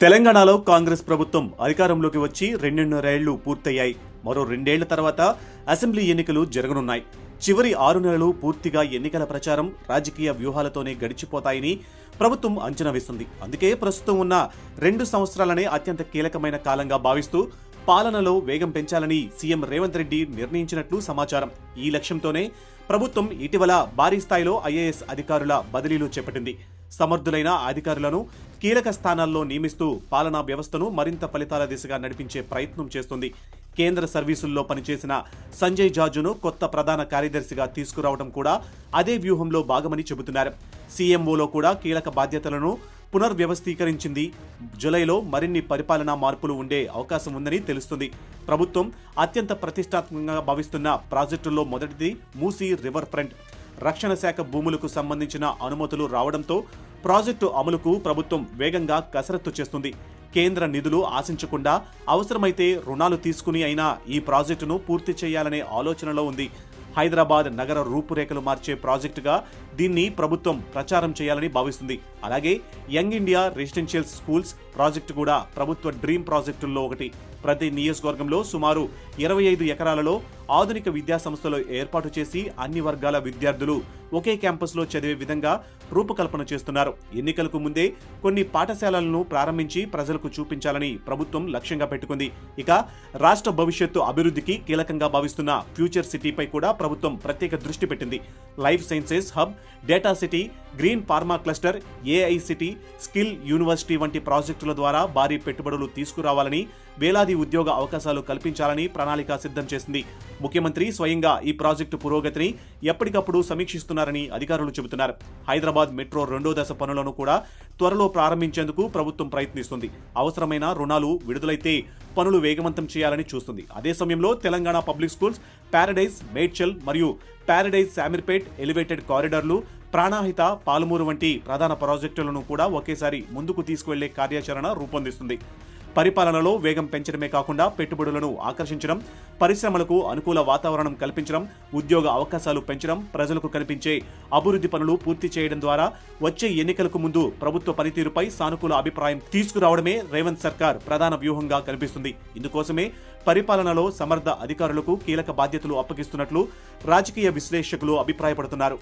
తెలంగాణలో కాంగ్రెస్ ప్రభుత్వం అధికారంలోకి వచ్చి 2.5 ఏళ్లు పూర్తయ్యాయి. మరో 2 ఏళ్ల తర్వాత అసెంబ్లీ ఎన్నికలు జరగనున్నాయి. చివరి 6 నెలలు పూర్తిగా ఎన్నికల ప్రచారం, రాజకీయ వ్యూహాలతోనే గడిచిపోతాయని ప్రభుత్వం అంచనా వేస్తుంది. అందుకే ప్రస్తుతం ఉన్న 2 సంవత్సరాలనే అత్యంత కీలకమైన కాలంగా భావిస్తూ పాలనలో వేగం పెంచాలని సీఎం రేవంత్ రెడ్డి నిర్ణయించినట్లు సమాచారం. ఈ లక్ష్యంతోనే ప్రభుత్వం ఇటీవల భారీ స్థాయిలో ఐఏఎస్ అధికారుల బదిలీలు చేపట్టింది. సమర్థులైన అధికారులను కీలక స్థానాల్లో నియమిస్తూ పాలనా వ్యవస్థను మరింత ఫలితాల దిశగా నడిపించే ప్రయత్నం చేస్తుంది. కేంద్ర సర్వీసుల్లో పనిచేసిన సంజయ్ జార్జ్ను కొత్త ప్రధాన కార్యదర్శిగా తీసుకురావడం కూడా అదే వ్యూహంలో భాగమని చెబుతున్నారు. సీఎంఓలో కూడా కీలక బాధ్యతలను పునర్వ్యవస్థీకరించింది. జూలైలో మరిన్ని పరిపాలనా మార్పులు ఉండే అవకాశం ఉందని తెలుస్తుంది. ప్రభుత్వం అత్యంత ప్రతిష్టాత్మకంగా భావిస్తున్న ప్రాజెక్టుల్లో మొదటిది మూసీ రివర్ ఫ్రంట్. రక్షణ శాఖ భూములకు సంబంధించిన అనుమతులు రావడంతో ప్రాజెక్టు అమలుకు ప్రభుత్వం వేగంగా కసరత్తు చేస్తుంది. కేంద్ర నిధులు ఆశించకుండా అవసరమైతే రుణాలు తీసుకుని అయినా ఈ ప్రాజెక్టును పూర్తి చేయాలనే ఆలోచనలో ఉంది. హైదరాబాద్ నగర రూపురేఖలు మార్చే ప్రాజెక్టుగా దీన్ని ప్రభుత్వం ప్రచారం చేయాలని భావిస్తుంది. అలాగే young India residential schools project కూడా ప్రభుత్వ డ్రీమ్ ప్రాజెక్టుల్లో ఒకటి. ప్రతి నియోజకవర్గంలో సుమారు 25 ఎకరాలలో ఆధునిక విద్యా సంస్థలు ఏర్పాటు చేసి అన్ని వర్గాల విద్యార్థులు ఒకే క్యాంపస్లో చదివే విధంగా రూపకల్పన చేస్తున్నారు. ఎన్నికలకు ముందే కొన్ని పాఠశాలలను ప్రారంభించి ప్రజలకు చూపించాలని ప్రభుత్వం లక్ష్యంగా పెట్టుకుంది. ఇక రాష్ట్ర భవిష్యత్తు అభివృద్ధికి కీలకంగా భావిస్తున్న ఫ్యూచర్ సిటీపై కూడా ప్రభుత్వం ప్రత్యేక దృష్టి పెట్టింది. Life sciences hub, data city, green pharma cluster, AI city, skill university వంటి ప్రాజెక్టుల ద్వారా భారీ పెట్టుబడులు తీసుకురావాలని, వేలాది ఉద్యోగ అవకాశాలు కల్పించాలని ప్రణాళిక సిద్ధం చేసింది. ముఖ్యమంత్రి స్వయంగా ఈ ప్రాజెక్టు పురోగతిని ఎప్పటికప్పుడు సమీక్షిస్తున్నారని అధికారులు చెబుతున్నారు. హైదరాబాద్ మెట్రో 2వ దశ పనులను కూడా త్వరలో ప్రారంభించేందుకు ప్రభుత్వం ప్రయత్నిస్తుంది. అవసరమైన రుణాలు విడుదలైతే పనులు వేగవంతం చేయాలని చూస్తుంది. అదే సమయంలో Telangana public schools, Paradise, Medchal మరియు ప్యారడైజ్ శామీర్పేట్ ఎలివేటెడ్ కారిడార్లు, ప్రాణహిత, పాలమూరు వంటి ప్రధాన ప్రాజెక్టులను కూడా ఒకేసారి ముందుకు తీసుకువెళ్లే కార్యాచరణ రూపొందిస్తుంది. పరిపాలనలో వేగం పెంచడమే కాకుండా పెట్టుబడులను ఆకర్షించడం, పరిశ్రమలకు అనుకూల వాతావరణం కల్పించడం, ఉద్యోగ అవకాశాలు పెంచడం, ప్రజలకు కనిపించే అభివృద్ధి పనులు పూర్తి చేయడం ద్వారా వచ్చే ఎన్నికలకు ముందు ప్రభుత్వ పనితీరుపై సానుకూల అభిప్రాయం తీసుకురావడమే రేవంత్ సర్కార్ ప్రధాన వ్యూహంగా కనిపిస్తుంది. ఇందుకోసమే పరిపాలనలో సమర్థ అధికారులకు కీలక బాధ్యతలు అప్పగిస్తున్నట్లు రాజకీయ విశ్లేషకులు అభిప్రాయపడుతున్నారు.